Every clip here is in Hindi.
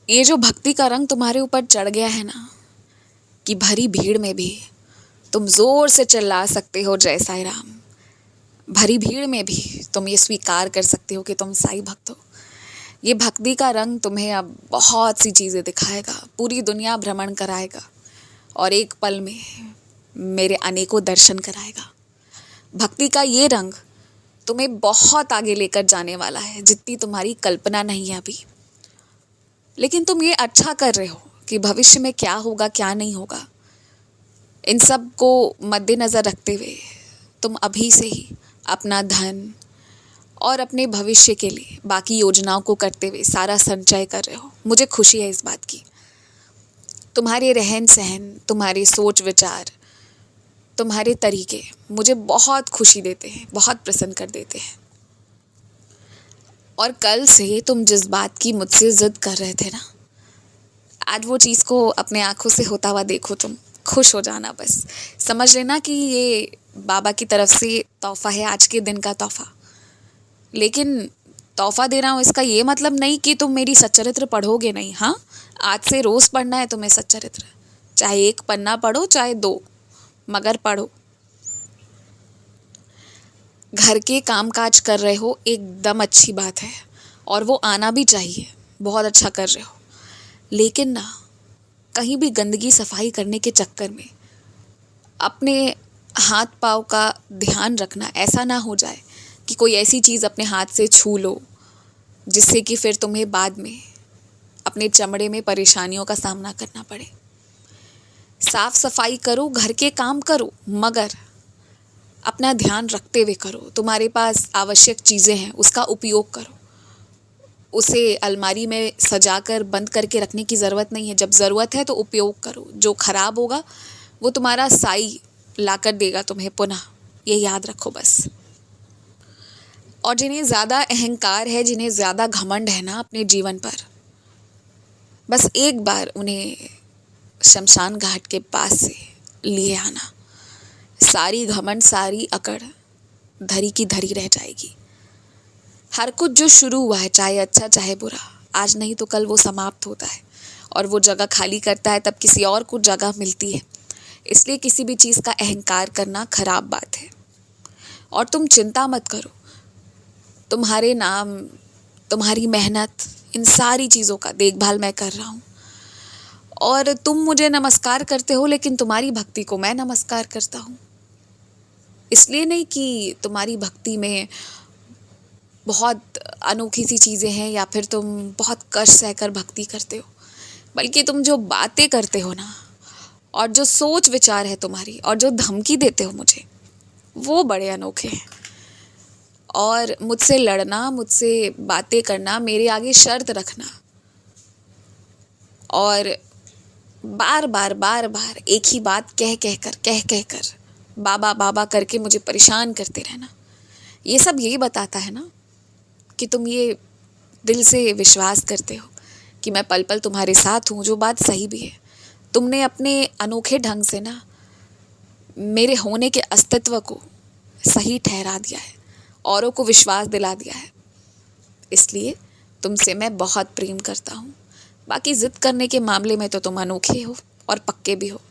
ये जो भक्ति का रंग तुम्हारे ऊपर चढ़ गया है ना, कि भरी भीड़ में भी तुम जोर से चिल्ला सकते हो जय साईं राम। भरी भीड़ में भी तुम ये स्वीकार कर सकते हो कि तुम साईं भक्त हो। ये भक्ति का रंग तुम्हें अब बहुत सी चीज़ें दिखाएगा, पूरी दुनिया भ्रमण कराएगा और एक पल में मेरे अनेकों दर्शन कराएगा। भक्ति का ये रंग तुम्हें बहुत आगे लेकर जाने वाला है, जितनी तुम्हारी कल्पना नहीं है अभी। लेकिन तुम ये अच्छा कर रहे हो कि भविष्य में क्या होगा क्या नहीं होगा, इन सब को मद्देनज़र रखते हुए तुम अभी से ही अपना धन और अपने भविष्य के लिए बाकी योजनाओं को करते हुए सारा संचय कर रहे हो। मुझे खुशी है इस बात की। तुम्हारे रहन सहन, तुम्हारे सोच विचार, तुम्हारे तरीके मुझे बहुत खुशी देते हैं, बहुत प्रसन्न कर देते हैं। और कल से तुम जिस बात की मुझसे ज़िद कर रहे थे ना, आज वो चीज़ को अपने आँखों से होता हुआ देखो। तुम खुश हो जाना, बस समझ लेना कि ये बाबा की तरफ से तोहफ़ा है, आज के दिन का तोहफ़ा। लेकिन तोहफ़ा दे रहा हूँ इसका ये मतलब नहीं कि तुम मेरी सच्चरित्र पढ़ोगे नहीं। हाँ, आज से रोज़ पढ़ना है तुम्हें सच्चरित्र, चाहे एक पन्ना पढ़ो चाहे 2, मगर पढ़ो। घर के काम काज कर रहे हो, एकदम अच्छी बात है और वो आना भी चाहिए, बहुत अच्छा कर रहे हो। लेकिन ना, कहीं भी गंदगी सफाई करने के चक्कर में अपने हाथ पाँव का ध्यान रखना, ऐसा ना हो जाए कि कोई ऐसी चीज़ अपने हाथ से छू लो जिससे कि फिर तुम्हें बाद में अपने चमड़े में परेशानियों का सामना करना पड़े। साफ सफाई करो, घर के काम करो, मगर अपना ध्यान रखते हुए करो। तुम्हारे पास आवश्यक चीज़ें हैं, उसका उपयोग करो। उसे अलमारी में सजाकर बंद करके रखने की ज़रूरत नहीं है। जब ज़रूरत है तो उपयोग करो। जो खराब होगा वो तुम्हारा साई लाकर देगा तुम्हें पुनः, ये याद रखो बस। और जिन्हें ज़्यादा अहंकार है, जिन्हें ज़्यादा घमंड है ना अपने जीवन पर, बस एक बार उन्हें शमशान घाट के पास से लिए आना। सारी घमंड, सारी अकड़ धरी की धरी रह जाएगी। हर कुछ जो शुरू हुआ है, चाहे अच्छा चाहे बुरा, आज नहीं तो कल वो समाप्त होता है और वो जगह खाली करता है, तब किसी और को जगह मिलती है। इसलिए किसी भी चीज़ का अहंकार करना खराब बात है। और तुम चिंता मत करो, तुम्हारे नाम, तुम्हारी मेहनत, इन सारी चीज़ों का देखभाल मैं कर रहा हूँ। और तुम मुझे नमस्कार करते हो, लेकिन तुम्हारी भक्ति को मैं नमस्कार करता हूँ। इसलिए नहीं कि तुम्हारी भक्ति में बहुत अनोखी सी चीज़ें हैं या फिर तुम बहुत कष्ट सहकर भक्ति करते हो, बल्कि तुम जो बातें करते हो ना, और जो सोच विचार है तुम्हारी, और जो धमकी देते हो मुझे, वो बड़े अनोखे हैं। और मुझसे लड़ना, मुझसे बातें करना, मेरे आगे शर्त रखना और बार बार एक ही बात कह कर बाबा बाबा करके मुझे परेशान करते रहना, ये सब यही बताता है ना कि तुम ये दिल से विश्वास करते हो कि मैं पल पल तुम्हारे साथ हूँ, जो बात सही भी है। तुमने अपने अनोखे ढंग से ना मेरे होने के अस्तित्व को सही ठहरा दिया है, औरों को विश्वास दिला दिया है। इसलिए तुमसे मैं बहुत प्रेम करता हूँ। बाकी ज़िद करने के मामले में तो तुम अनोखे हो और पक्के भी हो,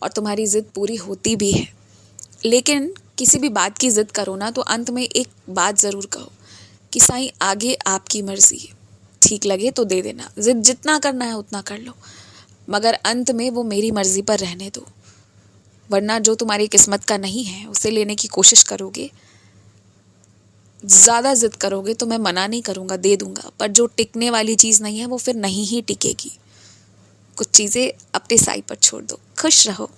और तुम्हारी ज़िद पूरी होती भी है। लेकिन किसी भी बात की ज़िद करो ना, तो अंत में एक बात ज़रूर कहो कि साईं, आगे आपकी मर्ज़ी, ठीक लगे तो दे देना, ज़िद जितना करना है उतना कर लो, मगर अंत में वो मेरी मर्ज़ी पर रहने दो। वरना जो तुम्हारी किस्मत का नहीं है उसे लेने की कोशिश करोगे, ज़्यादा ज़िद करोगे तो मैं मना नहीं करूँगा, दे दूँगा, पर जो टिकने वाली चीज़ नहीं है वो फिर नहीं ही टिकेगी। कुछ चीज़ें अपने साईं पर छोड़ दो। खुश रहो।